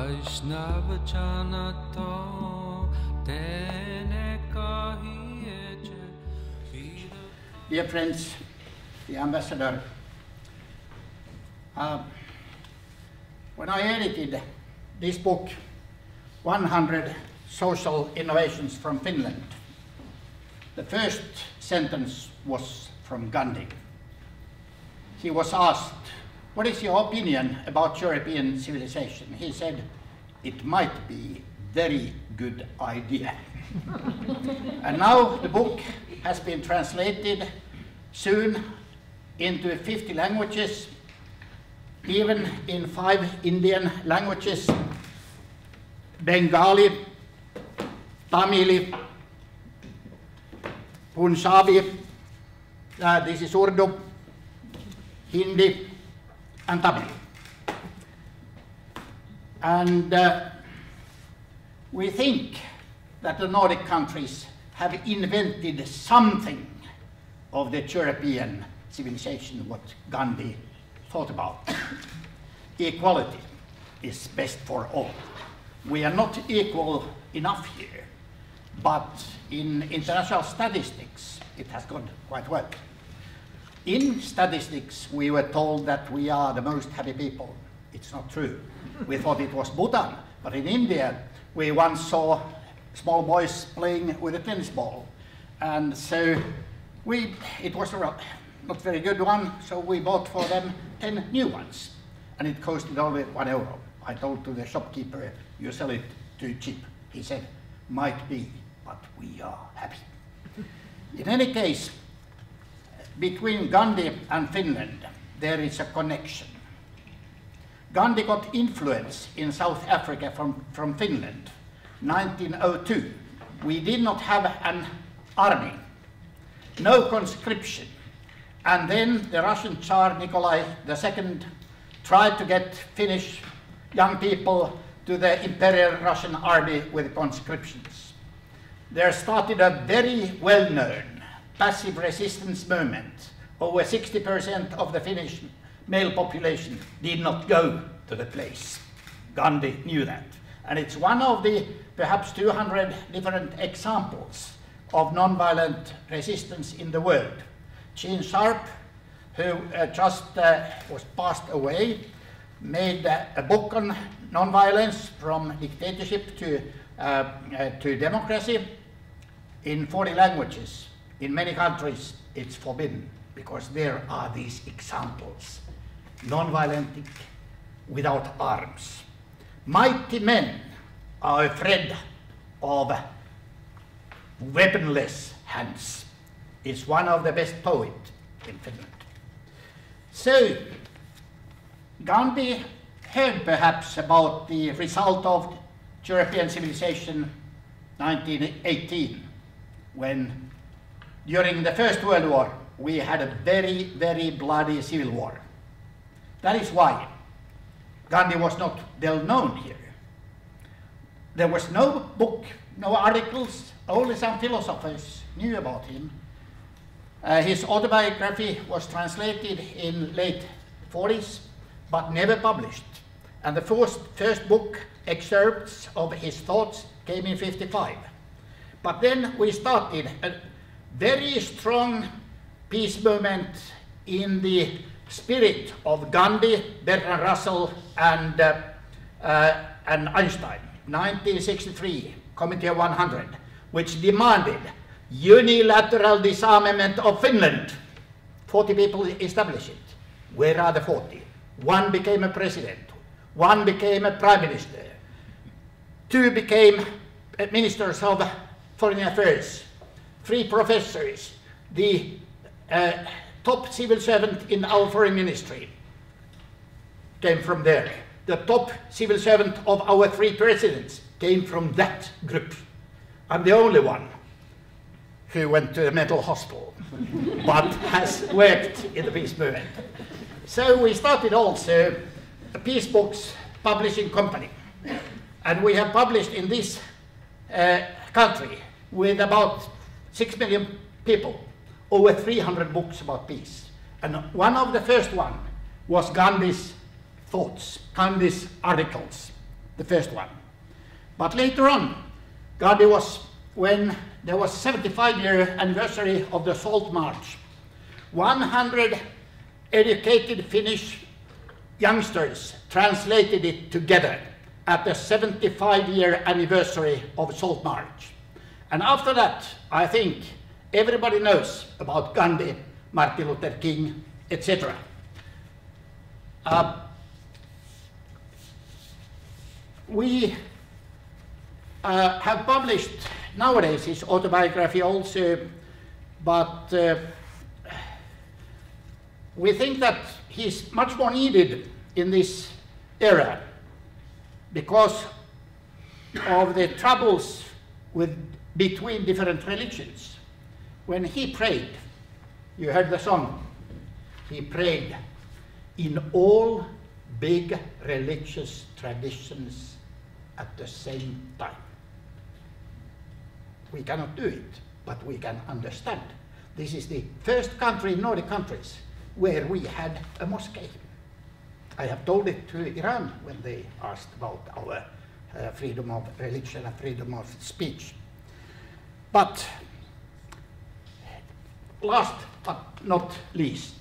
Vaishnava Jana to tene kahiye je. Dear friends, the ambassador, when I edited this book, 100 Social Innovations from Finland, the first sentence was from Gandhi. He was asked, "What is your opinion about European civilization?" He said, "It might be very good idea." And now the book has been translated soon into 50 languages, even in 5 Indian languages: Bengali, Tamil, Punjabi, this is Urdu, Hindi, and Tamil. And we think that the Nordic countries have invented something of the European civilization, what Gandhi thought about. Equality is best for all. We are not equal enough here, but in international statistics, it has gone quite well. In statistics, we were told that we are the most happy people. It's not true. We thought it was Bhutan, but in India, we once saw small boys playing with a tennis ball. And so it was a not very good one, so we bought for them 10 new ones. And it costed only €1. I told to the shopkeeper, "You sell it too cheap." He said, "Might be, but we are happy." In any case, between Gandhi and Finland, there is a connection. Gandhi got influence in South Africa from Finland, 1902. We did not have an army, no conscription. And then the Russian Tsar Nikolai II tried to get Finnish young people to the Imperial Russian army with conscriptions. There started a very well-known passive resistance movement. Over 60% of the Finnish male population did not go to the place. Gandhi knew that. And it's one of the perhaps 200 different examples of nonviolent resistance in the world. Gene Sharp, who just was passed away, made a book on nonviolence, from dictatorship to democracy, in 40 languages. In many countries, it's forbidden because there are these examples. Nonviolent without arms. Mighty men are afraid of weaponless hands. Is one of the best poets in Finland. So, Gandhi heard perhaps about the result of European civilization 1918, when during the First World War we had a very, very bloody civil war. That is why Gandhi was not well known here. There was no book, no articles, only some philosophers knew about him. His autobiography was translated in late 40s, but never published. And the first book, excerpts of his thoughts, came in 55. But then we started a very strong peace movement in the spirit of Gandhi, Bertrand Russell, and Einstein. 1963, Committee of 100, which demanded unilateral disarmament of Finland. 40 people established it. Where are the 40? One became a president. One became a prime minister. 2 became ministers of foreign affairs. 3 professors. The top civil servant in our foreign ministry came from there. The top civil servant of our 3 presidents came from that group. I'm the only one who went to a mental hospital, but has worked in the peace movement. So we started also a peace books publishing company. And we have published in this country, with about 6 million people, over 300 books about peace. And one of the first one was Gandhi's thoughts, Gandhi's articles. the first one. But later on, Gandhi was, when there was 75-year anniversary of the Salt March, 100 educated Finnish youngsters translated it together at the 75-year anniversary of Salt March. And after that, I think everybody knows about Gandhi, Martin Luther King, etc. We have published nowadays his autobiography also, but we think that he's much more needed in this era because of the troubles between different religions. When he prayed, you heard the song, he prayed in all big religious traditions at the same time. We cannot do it, but we can understand. This is the first country in Nordic countries where we had a mosque. I have told it to Iran when they asked about our freedom of religion and freedom of speech. But last but not least,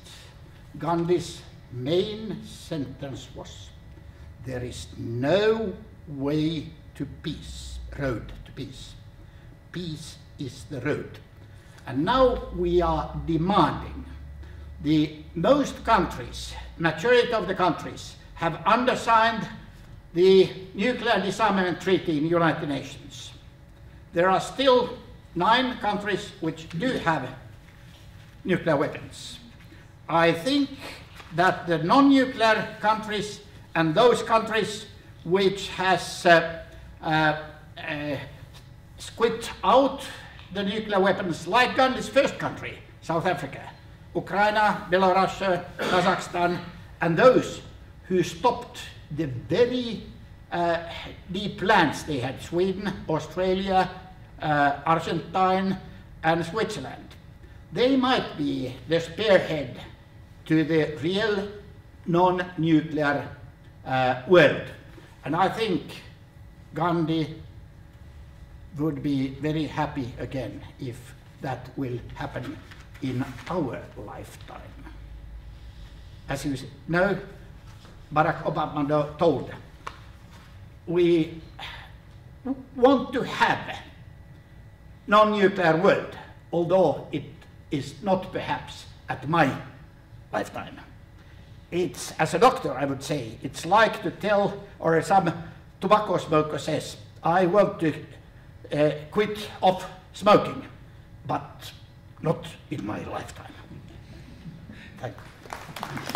Gandhi's main sentence was, there is no way to peace, road to peace. Peace is the road. And now we are demanding, most countries, majority of the countries, have undersigned the Nuclear Disarmament Treaty in the United Nations. There are still 9 countries which do have nuclear weapons. I think that the non-nuclear countries and those countries which has squit out the nuclear weapons, like Gandhi's first country, South Africa, Ukraine, Belarus, Kazakhstan, and those who stopped the very deep plans they had, Sweden, Australia, Argentina, and Switzerland. They might be the spearhead to the real non-nuclear world. And I think Gandhi would be very happy again if that will happen in our lifetime. As you know, Barack Obama told, we want to have non-nuclear world, although it is not perhaps at my lifetime. It's, as a doctor, I would say, it's like to tell, or some tobacco smoker says, I want to quit off smoking, but not in my lifetime. Thank you.